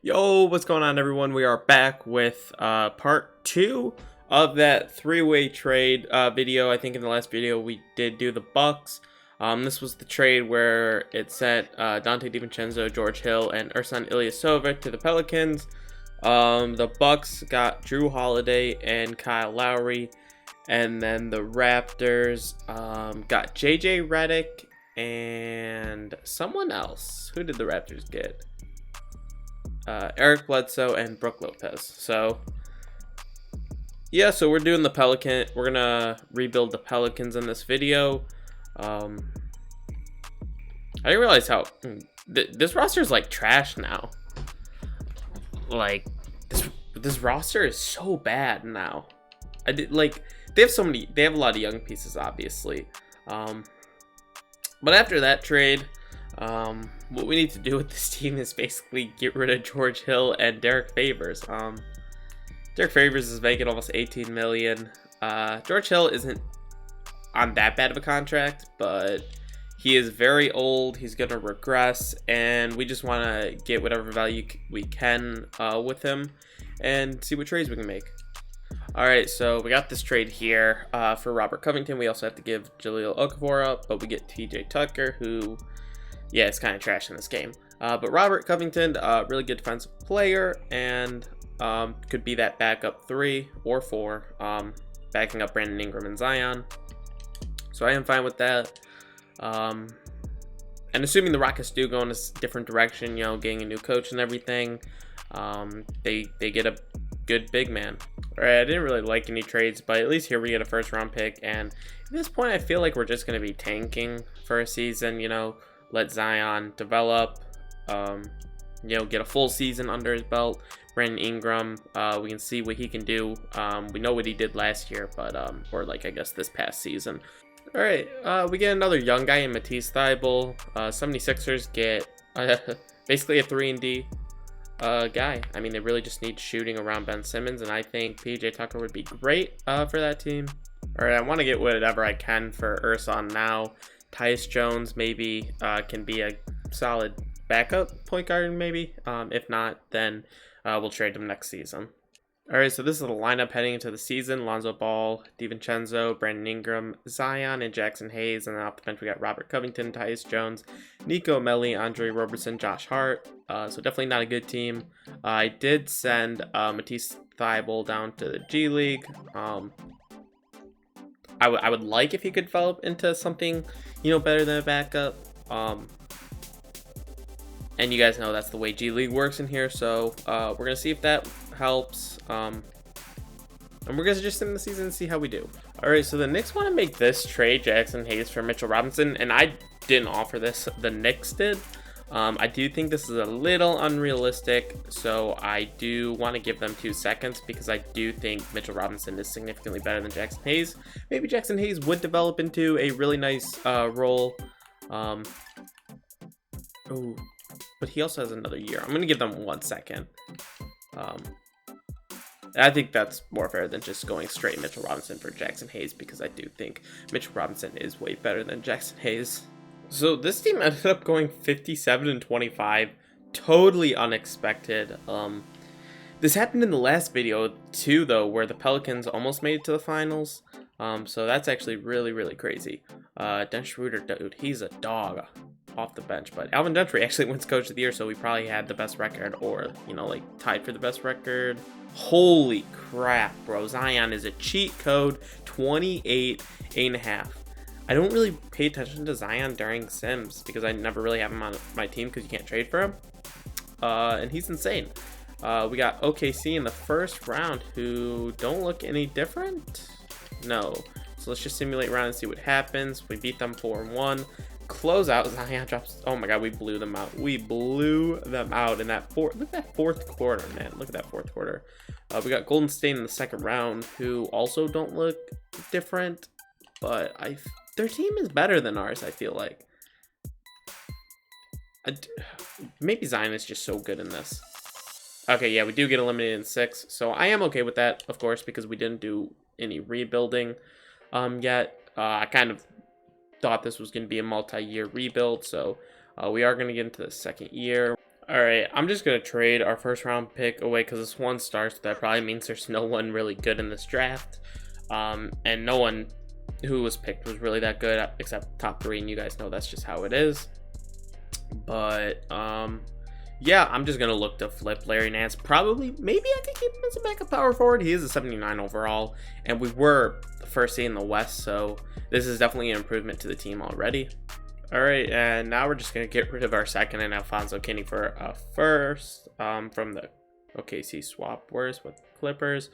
Yo, what's going on, everyone? We are back with part 2 of that three-way trade video. I think in the last video we did do the Bucks. This was the trade where it sent Dante DiVincenzo, George Hill, and Ersan Ilyasova to the Pelicans. The Bucks got Drew Holiday and Kyle Lowry, and then the Raptors got JJ Redick and someone else. Who did the Raptors get? Eric Bledsoe and Brook Lopez. So yeah, so we're doing the Pelican. We're gonna rebuild the Pelicans in this video. I didn't realize how this roster is like trash now. Like this roster is so bad now. They have a lot of young pieces, obviously. But after that trade, what we need to do with this team is basically get rid of George Hill and Derek Favors. Derek Favors is making almost $18 million. George Hill isn't on that bad of a contract, but he is very old. He's going to regress, and we just want to get whatever value we can with him and see what trades we can make. Alright, so we got this trade here for Robert Covington. We also have to give Jahlil Okafor up, but we get TJ Tucker, who, yeah, it's kind of trash in this game. But Robert Covington, really good defensive player, and could be that backup 3 or 4, backing up Brandon Ingram and Zion. So I am fine with that. And assuming the Rockets do go in a different direction, you know, getting a new coach and everything, they get a good big man. Alright, I didn't really like any trades, but at least here we get a first round pick, and at this point I feel like we're just going to be tanking for a season, you know, let Zion develop, you know, get a full season under his belt. Brandon Ingram, we can see what he can do. We know what he did last year, but, or like I guess this past season. Alright, we get another young guy in Matisse Thybulle. 76ers get basically a 3-and-D guy. I mean, they really just need shooting around Ben Simmons, and I think PJ Tucker would be great for that team. Alright, I want to get whatever I can for Ersan now. Tyus Jones maybe can be a solid backup point guard, maybe. If not, then we'll trade him next season. Alright, so this is the lineup heading into the season. Lonzo Ball, DiVincenzo, Brandon Ingram, Zion, and Jackson Hayes. And then off the bench we got Robert Covington, Tyus Jones, Nico Melli, Andre Robertson, Josh Hart. So definitely not a good team. I did send Matisse Thybulle down to the G League. I would like if he could develop into something, you know, better than a backup. And you guys know that's the way G League works in here. So we're going to see if that helps. And we're going to just end the season and see how we do. Alright, so the Knicks want to make this trade, Jackson Hayes for Mitchell Robinson. And I didn't offer this. The Knicks did. I do think this is a little unrealistic. So I do want to give them 2 seconds because I do think Mitchell Robinson is significantly better than Jackson Hayes. Maybe Jackson Hayes would develop into a really nice role. Oh, but he also has another year. I'm going to give them 1 second. I think that's more fair than just going straight Mitchell Robinson for Jackson Hayes, because I do think Mitchell Robinson is way better than Jackson Hayes. So this team ended up going 57-25, totally unexpected. This happened in the last video too, though, where the Pelicans almost made it to the finals. So that's actually really, really crazy. Dennis Schroeder, dude, he's a dog off the bench. But Alvin Gentry actually wins Coach of the Year, so he probably had the best record, or, you know, like tied for the best record. Holy crap, bro. Zion is a cheat code, 28.5. I don't really pay attention to Zion during Sims because I never really have him on my team because you can't trade for him. And he's insane. We got OKC in the first round, who don't look any different. No. So let's just simulate round and see what happens. We beat them 4-1. Close out. Zion drops. Oh my god, we blew them out. We blew them out in that look at that fourth quarter, man. Look at that fourth quarter. We got Golden State in the second round, who also don't look different, but their team is better than ours, I feel like. Maybe Zion is just so good in this. Okay, yeah, we do get eliminated in 6, so I am okay with that, of course, because we didn't do any rebuilding yet. I kind of thought this was going to be a multi-year rebuild, so we are going to get into the second year. All right, I'm just gonna trade our first round pick away because this 1 star, so that probably means there's no one really good in this draft, and no one who was picked was really that good except top 3, and you guys know that's just how it is. But yeah, I'm just gonna look to flip Larry Nance. Probably, maybe I could keep him as a backup power forward. He is a 79 overall, and we were the first seed in the West, so this is definitely an improvement to the team already. All right, and now we're just gonna get rid of our second and Alfonso Kinney for a first from the OKC swap. Where's with Clippers?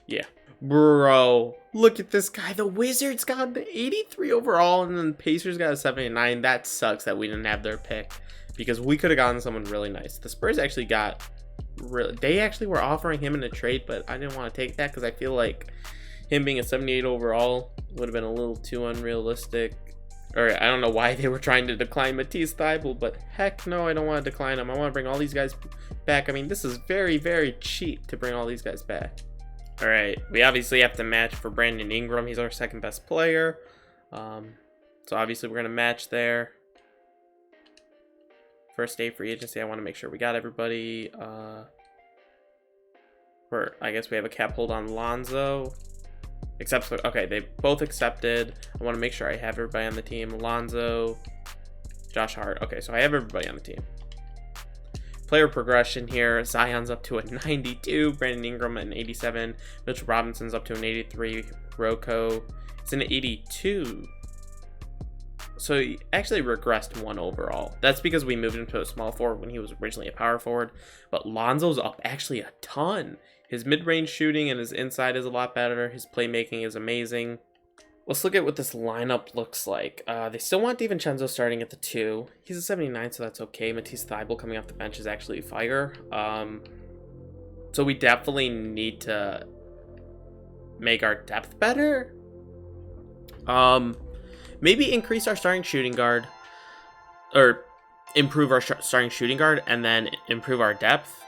Yeah, bro, look at this guy. The Wizards got the 83 overall, and then Pacers got a 79. That sucks that we didn't have their pick because we could have gotten someone really nice. The Spurs actually got they actually were offering him in a trade, but I didn't want to take that because I feel like him being a 78 overall would have been a little too unrealistic. Or I don't know why they were trying to decline Matisse Thybulle, but heck no, I don't want to decline him. I want to bring all these guys back. I mean, this is very, very cheap to bring all these guys back. All right, we obviously have to match for Brandon Ingram. He's our second best player. So obviously we're going to match there. First day free agency, I want to make sure we got everybody. I guess we have a cap hold on Lonzo. Except for, okay, they both accepted. I want to make sure I have everybody on the team. Lonzo, Josh Hart. Okay, so I have everybody on the team. Player progression here. Zion's up to a 92. Brandon Ingram an 87. Mitchell Robinson's up to an 83. Rocco is an 82. So he actually regressed 1 overall. That's because we moved him to a small forward when he was originally a power forward. But Lonzo's up actually a ton. His mid-range shooting and his inside is a lot better. His playmaking is amazing. Let's look at what this lineup looks like. They still want DiVincenzo starting at the 2. He's a 79, so that's okay. Matisse Thybulle coming off the bench is actually fire. So we definitely need to make our depth better. Maybe increase our starting shooting guard. Or improve our starting shooting guard and then improve our depth.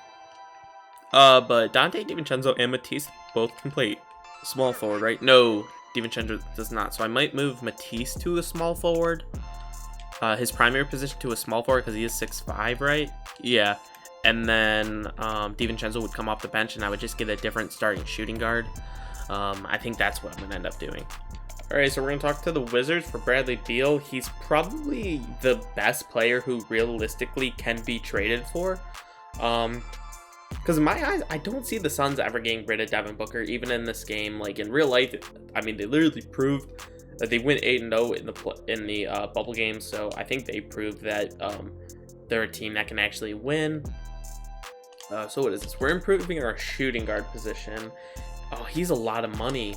But Dante DiVincenzo and Matisse both can play small forward, right? No, DiVincenzo does not. So I might move Matisse to a small forward. His primary position to a small forward because he is 6'5", right? Yeah. And then DiVincenzo would come off the bench and I would just get a different starting shooting guard. I think that's what I'm going to end up doing. All right, so we're going to talk to the Wizards for Bradley Beal. He's probably the best player who realistically can be traded for. Because in my eyes, I don't see the Suns ever getting rid of Devin Booker, even in this game. Like in real life, I mean, they literally proved that they went 8-0 in the bubble game. So I think they proved that they're a team that can actually win. So what is this? We're improving our shooting guard position. Oh, he's a lot of money.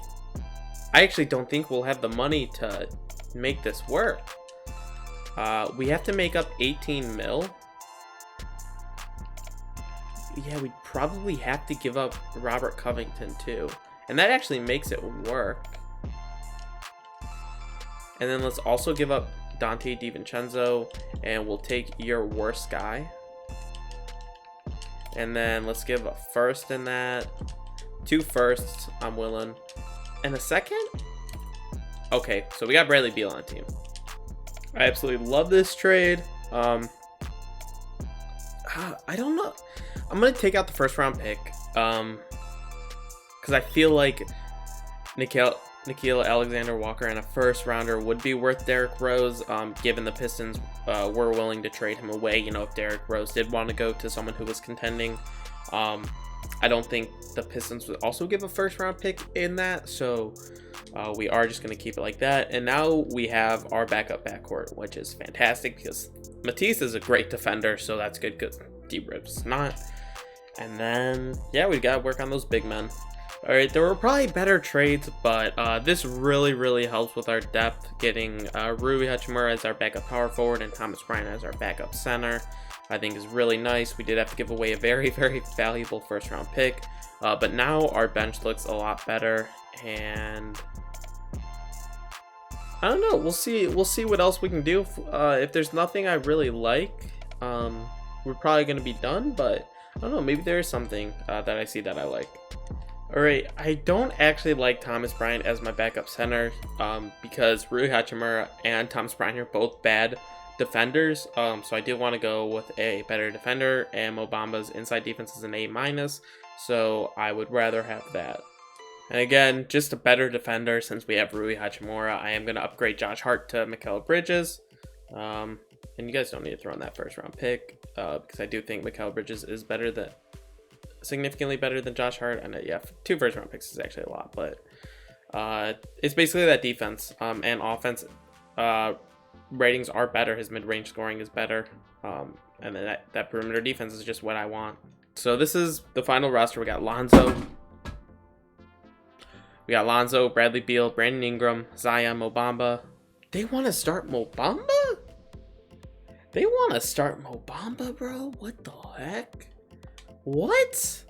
I actually don't think we'll have the money to make this work. We have to make up 18 mil. Yeah, we probably have to give up Robert Covington too. And that actually makes it work. And then let's also give up Dante DiVincenzo, and we'll take your worst guy. And then let's give a first in that. 2 firsts, I'm willing. And a second? Okay, so we got Bradley Beal on the team. I absolutely love this trade. I don't know. I'm going to take out the first round pick. Because I feel like Nickeil Alexander-Walker and a first rounder would be worth Derrick Rose, given the Pistons were willing to trade him away. You know, if Derrick Rose did want to go to someone who was contending. I don't think the Pistons would also give a first round pick in that, so we are just going to keep it like that. And now we have our backup backcourt, which is fantastic because Matisse is a great defender, so that's good because D-Rip's not. And then, yeah, we got to work on those big men. All right, there were probably better trades, but this really, really helps with our depth, getting Rui Hachimura as our backup power forward and Thomas Bryant as our backup center. I think is really nice. We did have to give away a very, very valuable first round pick, but now our bench looks a lot better, and I don't know. We'll see what else we can do. If there's nothing I really like, we're probably going to be done, but I don't know. Maybe there is something that I see that I like. All right, I don't actually like Thomas Bryant as my backup center because Rui Hachimura and Thomas Bryant are both bad defenders. So I do want to go with a better defender, and Mo Bamba's inside defense is an A-. So I would rather have that. And again, just a better defender since we have Rui Hachimura. I am going to upgrade Josh Hart to Mikal Bridges. And you guys don't need to throw in that first round pick because I do think Mikal Bridges is significantly better than Josh Hart. And yeah, 2 first round picks is actually a lot, but it's basically that defense and offense ratings are better. His mid-range scoring is better. And then that perimeter defense is just what I want. So this is the final roster. We got Lonzo, Bradley Beal, Brandon Ingram, Zion, Mo Bamba. They want to start Mo Bamba? They want to start Mo Bamba, bro? What the heck? What?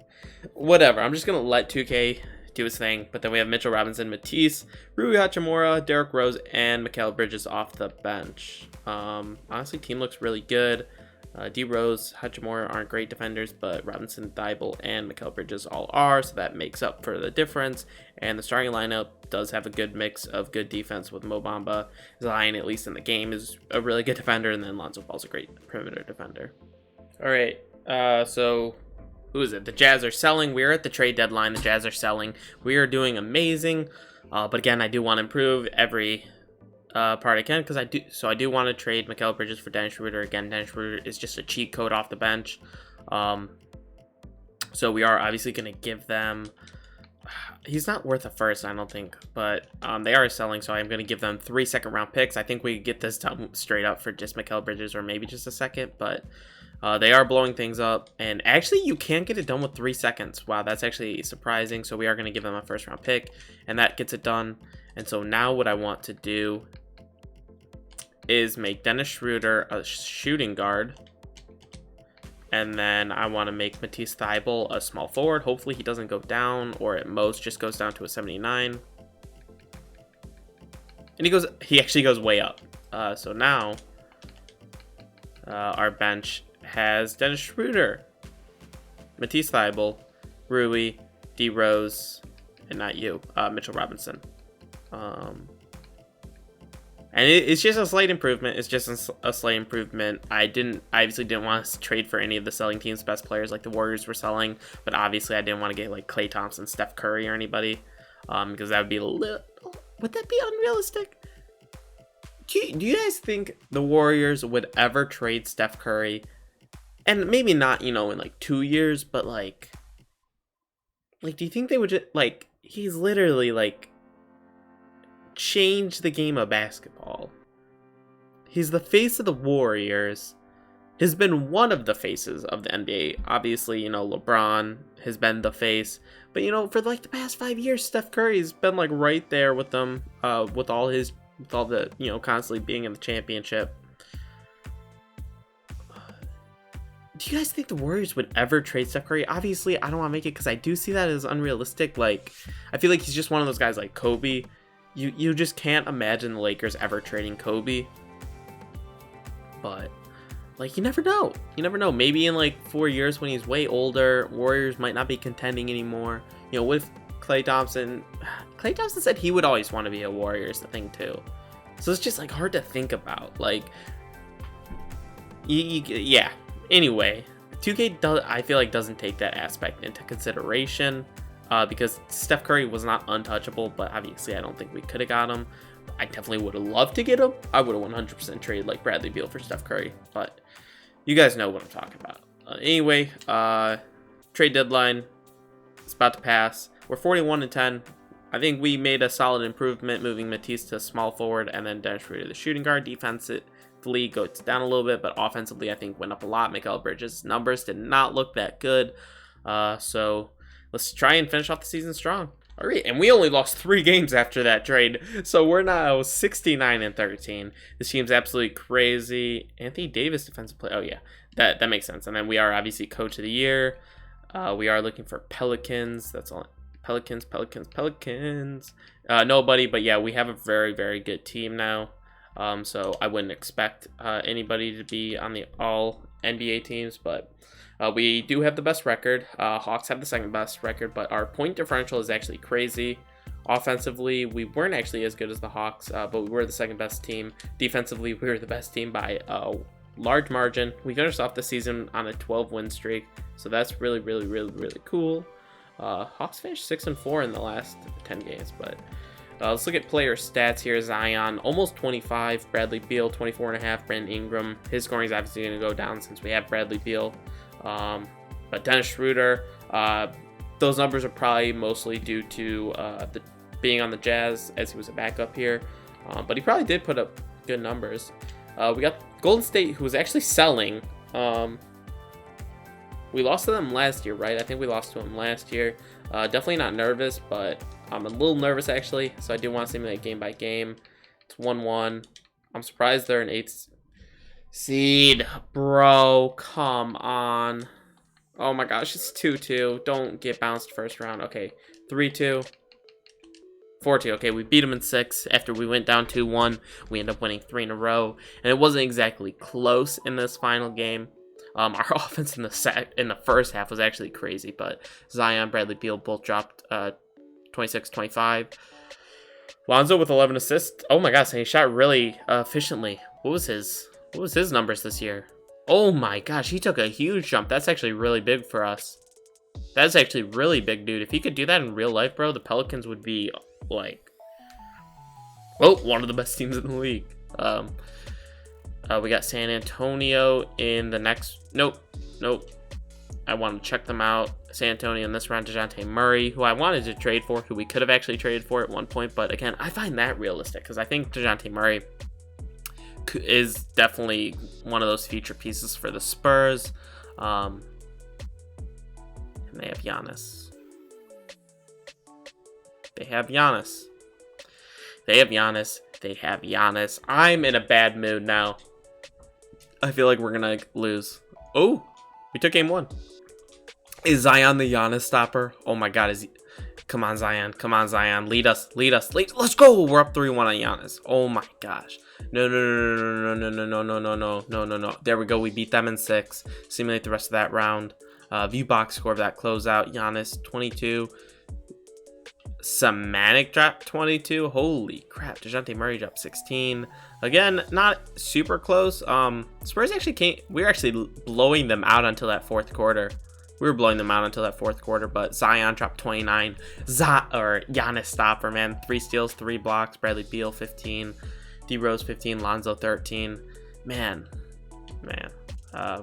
Whatever. I'm just going to let 2K do his thing. But then we have Mitchell Robinson, Matisse, Rui Hachimura, Derrick Rose, and Mikal Bridges off the bench. Honestly, team looks really good. D Rose, Hachimura aren't great defenders, but Robinson, Thibault, and Mikal Bridges all are, so that makes up for the difference. And the starting lineup does have a good mix of good defense with Mo Bamba. Zion, at least in the game, is a really good defender, and then Lonzo Ball's a great perimeter defender. All right, so who is it? The Jazz are selling. We're at the trade deadline. The Jazz are selling. We are doing amazing, but again, I do want to improve every part I can because I do want to trade Mikal Bridges for Dennis Schroeder. Again, Dennis Schroeder is just a cheat code off the bench. So we are obviously going to give them. He's not worth a first, I don't think, but they are selling, so I'm going to give them 3 second-round picks. I think we could get this done straight up for just Mikal Bridges or maybe just a second, but they are blowing things up, and actually you can get it done with 3 seconds. Wow, that's actually surprising. So we are going to give them a first-round pick, and that gets it done. And so now what I want to do is make Dennis Schroeder a shooting guard. And then I want to make Matisse Thybulle a small forward. Hopefully he doesn't go down, or at most just goes down to a 79. And he actually goes way up. So now our bench has Dennis Schroeder, Matisse Thybulle, Rui, D Rose, and not you, Mitchell Robinson. And it's just a slight improvement. It's just a slight improvement. I obviously didn't want to trade for any of the selling team's best players like the Warriors were selling, but obviously I didn't want to get like Klay Thompson, Steph Curry, or anybody, because that would be a little. Would that be unrealistic? Do you guys think the Warriors would ever trade Steph Curry? And maybe not, in like 2 years, but like, do you think they would just he's literally change the game of basketball. He's the face of the Warriors. Has been one of the faces of the NBA. Obviously, LeBron has been the face. But, for the past 5 years, Steph Curry's been right there with them, with all the, constantly being in the championship. Do you guys think the Warriors would ever trade Steph Curry? Obviously, I don't want to make it because I do see that as unrealistic. I feel like he's just one of those guys like Kobe. You just can't imagine the Lakers ever trading Kobe. But, you never know. You never know. Maybe in 4 years when he's way older, Warriors might not be contending anymore. What if Klay Thompson said he would always want to be a Warriors thing too. So it's just hard to think about. Yeah. Anyway, 2K I feel doesn't take that aspect into consideration. Because Steph Curry was not untouchable, but obviously I don't think we could have got him. I definitely would have loved to get him. I would have 100% traded Bradley Beal for Steph Curry, but you guys know what I'm talking about. Anyway, trade deadline is about to pass. We're 41-10. I think we made a solid improvement moving Matisse to small forward and then Dennis Schroeder to the shooting guard. Defensively goes down a little bit, but offensively I think went up a lot. Mikal Bridges' numbers did not look that good. So let's try and finish off the season strong. All right, and we only lost 3 games after that trade, so we're now 69-13. This team's absolutely crazy. Anthony Davis, defensive player. Oh yeah, that makes sense. And then we are obviously coach of the year. We are looking for Pelicans. That's all. Pelicans. Nobody, but yeah, we have a very, very good team now. So I wouldn't expect anybody to be on the all NBA teams, but we do have the best record. Hawks have the second best record, but our point differential is actually crazy. Offensively, we weren't actually as good as the Hawks, but we were the second best team. Defensively, we were the best team by a large margin. We finished off the season on a 12-win streak, so that's really, really, really, really cool. Hawks finished 6-4 in the last 10 games, but let's look at player stats here. Zion, almost 25. Bradley Beal, 24.5. Brandon Ingram, his scoring is obviously going to go down since we have Bradley Beal. But Dennis Schroeder, those numbers are probably mostly due to being on the Jazz as he was a backup here. But he probably did put up good numbers. We got Golden State, who was actually selling. We lost to them last year, right? I think we lost to them last year. Definitely not nervous, but I'm a little nervous actually. So I do want to simulate game by game. It's 1-1. I'm surprised they're an 8th seed. Bro, come on. Oh my gosh, it's 2-2. Don't get bounced first round. Okay, 3-2. 4-2. Okay, we beat them in 6 after we went down 2-1. We ended up winning 3 in a row. And it wasn't exactly close in this final game. Our offense in the first half was actually crazy, but Zion, Bradley Beal both dropped 26-25. Lonzo with 11 assists. Oh my gosh, and he shot really efficiently. What was his numbers this year? Oh my gosh, he took a huge jump. That's actually really big for us. That's actually really big, dude. If he could do that in real life, bro, the Pelicans would be like, well, one of the best teams in the league. We got San Antonio in the next. Nope. I want to check them out. San Antonio in this round, DeJounte Murray, who I wanted to trade for, who we could have actually traded for at one point. But again, I find that realistic because I think DeJounte Murray is definitely one of those future pieces for the Spurs. And they have Giannis. They have Giannis. I'm in a bad mood now. I feel like we're gonna lose. Oh, we took game 1. Is Zion the Giannis stopper? Oh my god, is he? Come on, Zion. Lead us. Let's go. We're up 3-1 on Giannis. Oh my gosh. No. There we go. We beat them in 6. Simulate the rest of that round. View box score of that closeout. Giannis 22. Semantic dropped 22. Holy crap. DeJounte Murray dropped 16. Again, not super close. Spurs actually we were actually blowing them out until that fourth quarter. But Zion dropped 29. Giannis stopper, man. 3 steals, 3 blocks. Bradley Beal 15. D Rose 15. Lonzo 13. Man.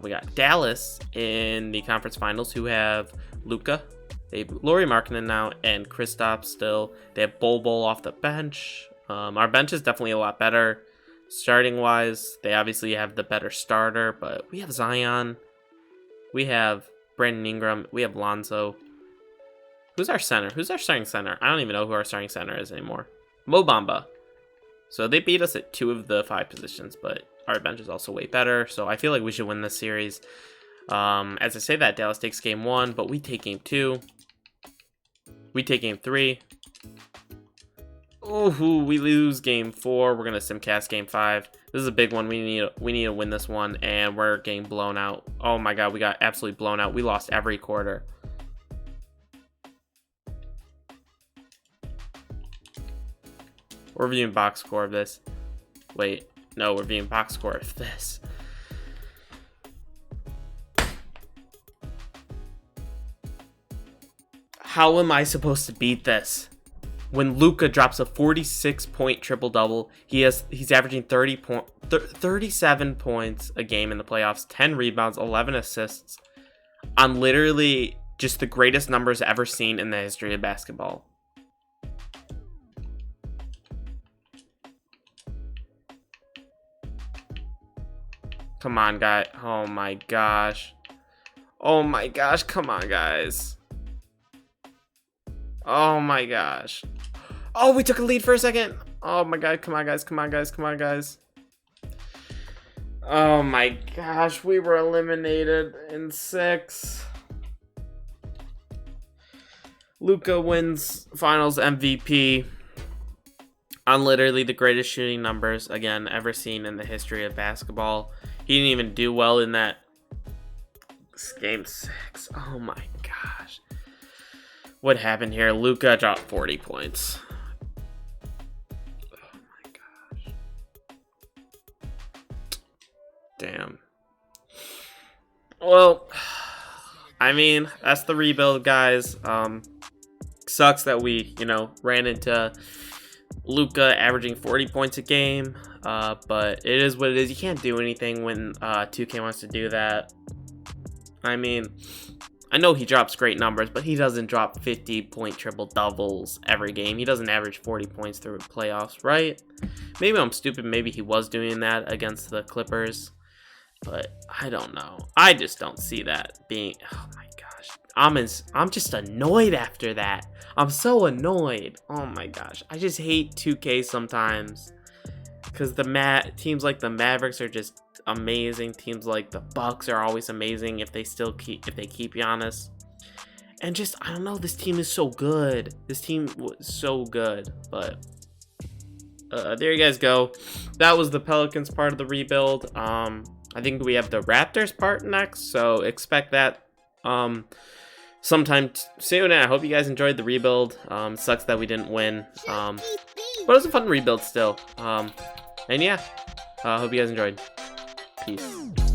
We got Dallas in the conference finals, who have Luka. They have Lauri Markkanen now and Kristaps still. They have Bol off the bench. Our bench is definitely a lot better starting wise. They obviously have the better starter, but we have Zion. We have Brandon Ingram. We have Lonzo. Who's our center? Who's our starting center? I don't even know who our starting center is anymore. Mo Bamba. So they beat us at 2 of the 5 positions, but our bench is also way better. So I feel like we should win this series. As I say that, Dallas takes game 1, but we take game 2. We take game 3. Ooh, we lose game 4. We're gonna simcast game 5. This is a big one. We need to win this one, and we're getting blown out. Oh my god, we got absolutely blown out. We lost every quarter. We're viewing box score of this. Wait, no, we're viewing box score of this. How am I supposed to beat this? When Luka drops a 46-point triple-double, he's averaging 37 points a game in the playoffs, 10 rebounds, 11 assists, on literally just the greatest numbers ever seen in the history of basketball. Come on, guy. Oh my gosh. Come on, guys. Oh my gosh. Oh, we took a lead for a second. Oh my god. Come on, guys. Oh my gosh. We were eliminated in 6. Luka wins finals MVP on literally the greatest shooting numbers, again, ever seen in the history of basketball. He didn't even do well in that game 6. Oh my gosh. What happened here? Luka dropped 40 points. Damn. Well, I mean, that's the rebuild, guys. Sucks that we, ran into Luka averaging 40 points a game. But it is what it is. You can't do anything when 2K wants to do that. I mean, I know he drops great numbers, but he doesn't drop 50-point triple-doubles every game. He doesn't average 40 points through playoffs, right? Maybe I'm stupid. Maybe he was doing that against the Clippers. But I don't know. I just don't see that being... Oh, my gosh. I'm just annoyed after that. I'm so annoyed. Oh, my gosh. I just hate 2K sometimes. Because teams like the Mavericks are just amazing. Teams like the Bucks are always amazing if they keep Giannis. And just, I don't know, this team is so good. This team was so good. But there you guys go. That was the Pelicans part of the rebuild. I think we have the Raptors part next, so expect that sometime soon. And I hope you guys enjoyed the rebuild. Sucks that we didn't win, but it was a fun rebuild still. And yeah, hope you guys enjoyed. Peace.